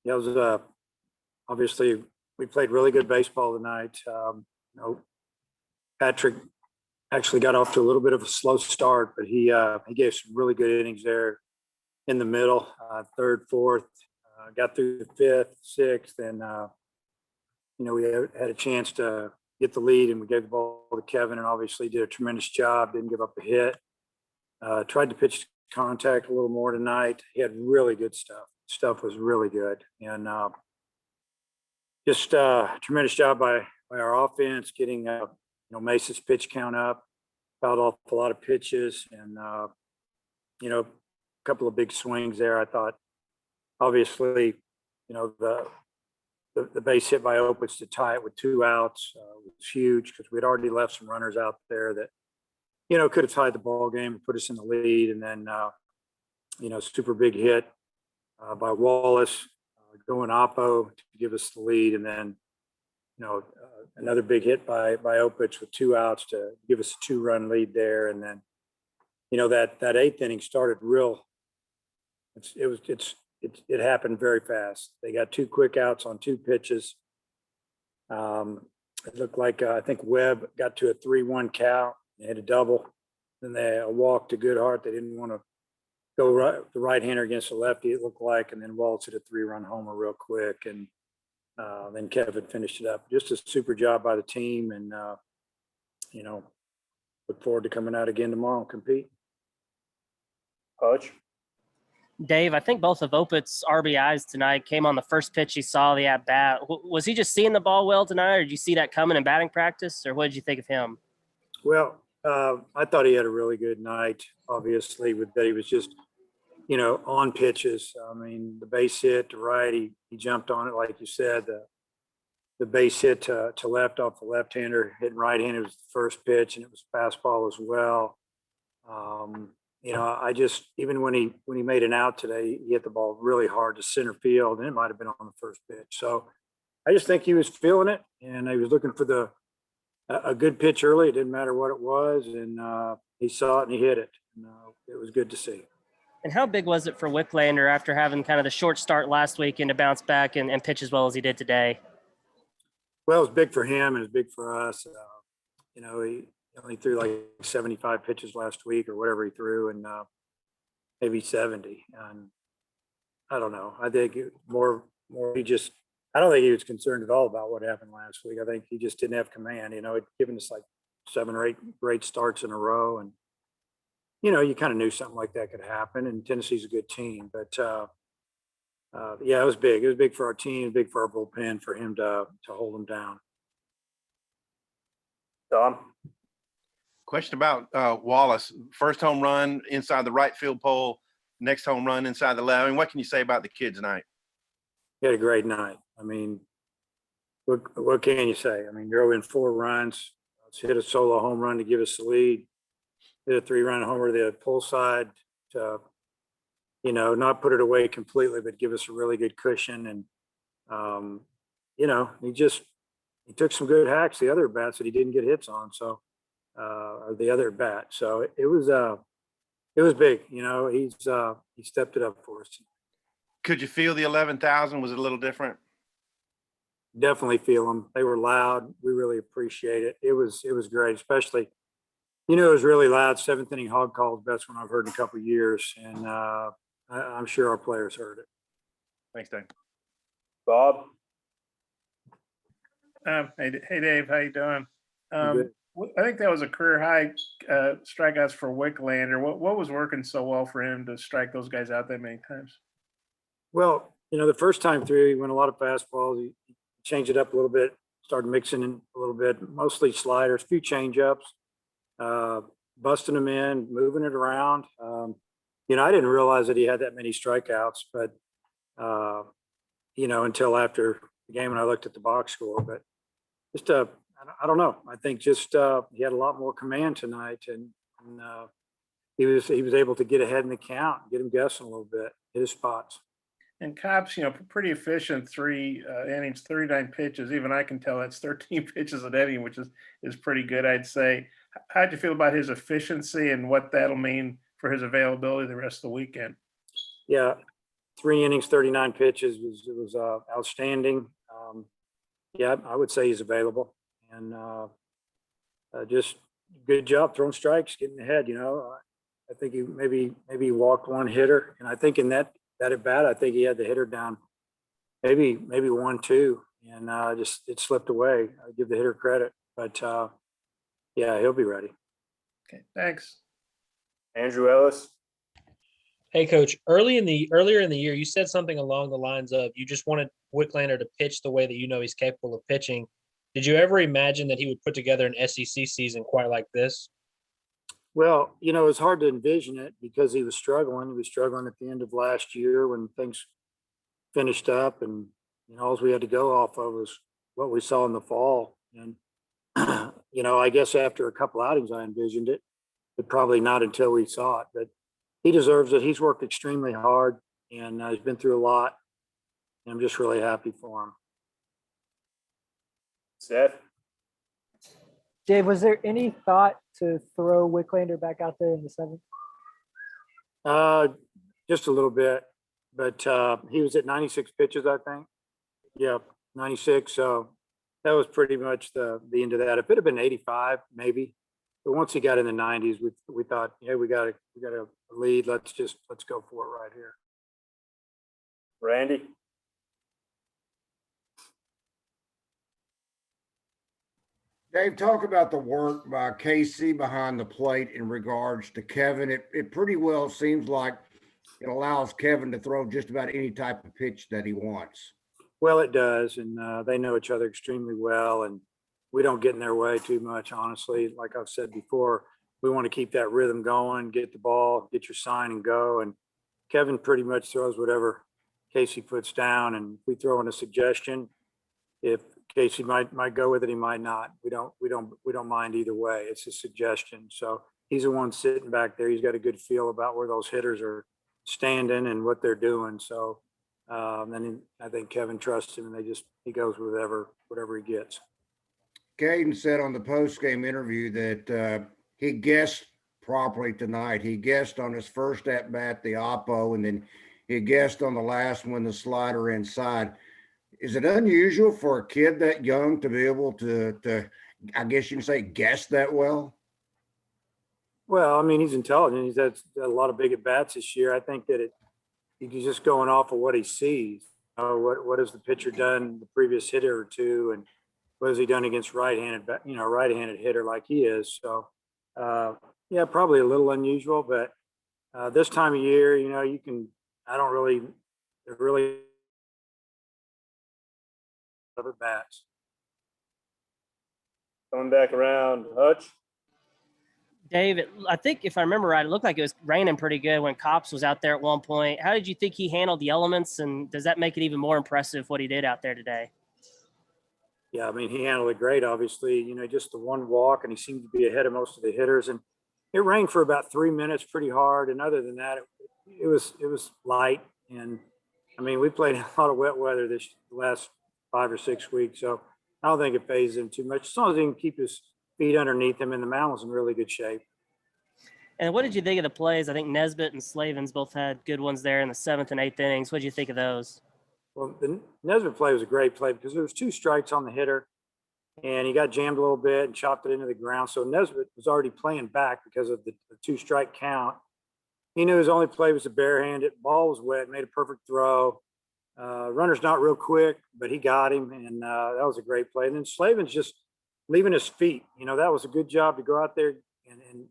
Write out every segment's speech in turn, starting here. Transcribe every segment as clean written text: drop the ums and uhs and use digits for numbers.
it was obviously we played really good baseball tonight. Patrick actually got off to a little bit of a slow start, but he gave some really good innings there in the middle, third, fourth, got through the fifth, sixth, and we had a chance to get the lead, and we gave the ball to Kevin, and obviously did a tremendous job. Didn't give up a hit. Tried to pitch contact a little more tonight. He had really good stuff. Stuff was really good, and just tremendous job by our offense getting Mace's pitch count up, fouled off a lot of pitches, and a couple of big swings there. I thought, obviously, the base hit by Opitz to tie it with 2 outs was huge because we'd already left some runners out there that could have tied the ball game and put us in the lead. And then super big hit by Wallace going oppo to give us the lead, and then another big hit by Opitz with 2 outs to give us a 2-run lead there. And then that 8th inning started real. It happened very fast. They got 2 quick outs on 2 pitches. It looked like I think Webb got to a 3-1 count. They had a double. Then they walked to Goodhart. They didn't want to go the right-hander against the lefty, it looked like, and then Waltz hit a 3-run homer real quick, and then Kevin finished it up. Just a super job by the team, and look forward to coming out again tomorrow and compete. Coach? Dave, I think both of Opitz's RBIs tonight came on the first pitch he saw the at-bat. Was he just seeing the ball well tonight, or did you see that coming in batting practice, or what did you think of him? Well, I thought he had a really good night, obviously, with that he was just, on pitches. I mean, the base hit to right, he jumped on it, like you said. The base hit to left off the left-hander, hitting right-hander was the first pitch, and it was fastball as well. I just, even when he made an out today, he hit the ball really hard to center field, and it might have been on the first pitch. So I just think he was feeling it, and he was looking for a good pitch early. It didn't matter what it was, and he saw it and he hit it. And, it was good to see. And how big was it for Wicklander after having kind of the short start last weekend to bounce back and pitch as well as he did today? Well, it was big for him and it was big for us. He only threw like 75 pitches last week or whatever he threw, and maybe 70. And I don't know. I think I don't think he was concerned at all about what happened last week. I think he just didn't have command. He'd given us like 7 or 8 great starts in a row, and you kind of knew something like that could happen. And Tennessee's a good team, but yeah, it was big. It was big for our team, big for our bullpen, for him to hold him down. Don? Question about Wallace. First home run inside the right field pole, next home run inside the left. I mean, what can you say about the kid tonight? He had a great night. I mean, what can you say? I mean, drove in 4 runs, hit a solo home run to give us the lead, hit a 3-run homer to the pull side to, not put it away completely, but give us a really good cushion. And, he took some good hacks, the other bats that he didn't get hits on. So, or the other bat. So it was big, he stepped it up for us. Could you feel the 11,000? Was it a little different? Definitely feel them. They were loud. We really appreciate it. It was great, especially, it was really loud. 7th inning hog call is the best one I've heard in a couple of years. And I'm sure our players heard it. Thanks, Dave. Bob? Hey, Dave, how you doing? Good. I think that was a career high strikeouts for Wicklander. What was working so well for him to strike those guys out that many times? Well, the first time through, he went a lot of fastballs. He changed it up a little bit, started mixing in a little bit, mostly sliders, a few changeups, busting them in, moving it around. I didn't realize that he had that many strikeouts, but, until after the game when I looked at the box score. But just, I don't know. I think just he had a lot more command tonight, and he was able to get ahead in the count, get him guessing a little bit, hit his spots. And Cobb's, pretty efficient, 3 innings, 39 pitches. Even I can tell that's 13 pitches an inning, which is pretty good, I'd say. How'd you feel about his efficiency and what that'll mean for his availability the rest of the weekend? Yeah, 3 innings, 39 pitches was outstanding. Yeah, I would say he's available, and just good job throwing strikes, getting ahead. I think he maybe he walked one hitter, and I think in that at bat, I think he had the hitter down maybe 1-2, and just it slipped away. I give the hitter credit, but yeah, he'll be ready. Okay, thanks. Andrew Ellis. Hey, Coach. Earlier in the year, you said something along the lines of you just wanted Wicklander to pitch the way that you know he's capable of pitching. Did you ever imagine that he would put together an SEC season quite like this? Well, it's hard to envision it because he was struggling. He was struggling at the end of last year when things finished up, and all we had to go off of was what we saw in the fall. And I guess after a couple outings, I envisioned it, but probably not until we saw it. But he deserves it. He's worked extremely hard, and he's been through a lot. And I'm just really happy for him. Seth. Dave, was there any thought to throw Wicklander back out there in the 7th? Just a little bit, but he was at 96 pitches, I think. Yeah, 96. So that was pretty much the end of that. If it had been 85, maybe. But once he got in the 90s, we thought, yeah, we got a lead. Let's go for it right here. Randy. Dave, talk about the work by Casey behind the plate in regards to Kevin. It pretty well seems like it allows Kevin to throw just about any type of pitch that he wants. Well, it does, and they know each other extremely well, and we don't get in their way too much, honestly. Like I've said before, we want to keep that rhythm going, get the ball, get your sign and go. And Kevin pretty much throws whatever Casey puts down, and we throw in a suggestion. If Casey might go with it, he might not. We don't mind either way. It's a suggestion. So he's the one sitting back there. He's got a good feel about where those hitters are standing and what they're doing. So and I think Kevin trusts him, and he goes with whatever he gets. Caden said on the post-game interview that he guessed properly tonight. He guessed on his first at-bat, the oppo, and then he guessed on the last one, the slider inside. Is it unusual for a kid that young to be able to I guess you can say, guess that well? Well, I mean, he's intelligent. He's had a lot of big at-bats this year. I think that he's just going off of what he sees. What has the pitcher done the previous hitter or two, and what has he done against right-handed hitter like he is? So, yeah, probably a little unusual, but this time of year, they're really at bats. Coming back around, Hutch. Dave, I think if I remember right, it looked like it was raining pretty good when Cops was out there at one point. How did you think he handled the elements, and does that make it even more impressive what he did out there today? Yeah, I mean, he handled it great, obviously, just the one walk, and he seemed to be ahead of most of the hitters. And it rained for about 3 minutes pretty hard. And other than that, it was light. And I mean, we played a lot of wet weather the last 5 or 6 weeks. So I don't think it phases him too much. As long as he can keep his feet underneath him, and the mound was in really good shape. And what did you think of the plays? I think Nesbitt and Slavens both had good ones there in the 7th and 8th innings. What did you think of those? Well, the Nesbitt play was a great play because there was 2 strikes on the hitter, and he got jammed a little bit and chopped it into the ground. So Nesbitt was already playing back because of the 2-strike count. He knew his only play was a barehanded. Ball was wet, made a perfect throw. Runner's not real quick, but he got him, and that was a great play. And then Slavens just leaving his feet. That was a good job to go out there and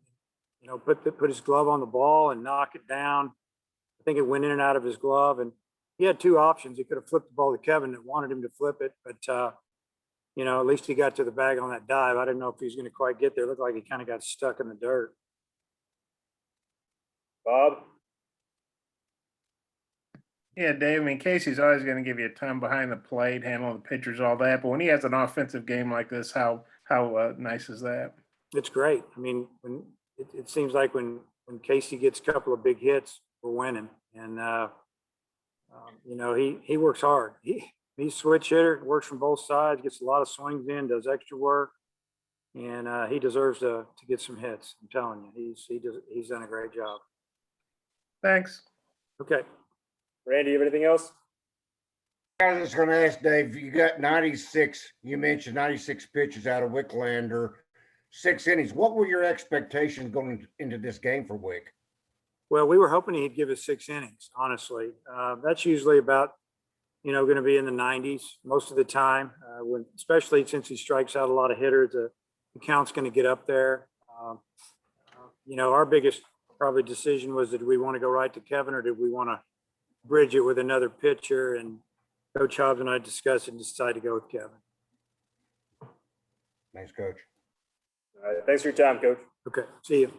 put his glove on the ball and knock it down. I think it went in and out of his glove, and he had 2 options. He could have flipped the ball to Kevin that wanted him to flip it, but at least he got to the bag on that dive. I didn't know if he was going to quite get there. It looked like he kind of got stuck in the dirt. Bob. Yeah, Dave, I mean, Casey's always going to give you a ton behind the plate, handling the pitchers, all that. But when he has an offensive game like this, how nice is that? It's great. I mean, when it seems like when Casey gets a couple of big hits, we're winning. And, he works hard. He's a switch hitter, works from both sides, gets a lot of swings in, does extra work. And he deserves to get some hits. I'm telling you, he's done a great job. Thanks. Okay. Randy, you have anything else? I was just gonna ask Dave, you got 96, you mentioned 96 pitches out of Wicklander, 6 innings. What were your expectations going into this game for Wick? Well, we were hoping he'd give us 6 innings, honestly. That's usually about, going to be in the 90s most of the time, especially since he strikes out a lot of hitters, the count's going to get up there. Our biggest probably decision was, did we want to go right to Kevin or did we want to bridge it with another pitcher? And Coach Hobbs and I discussed and decided to go with Kevin. Thanks, Coach. All right. Thanks for your time, Coach. Okay, see you.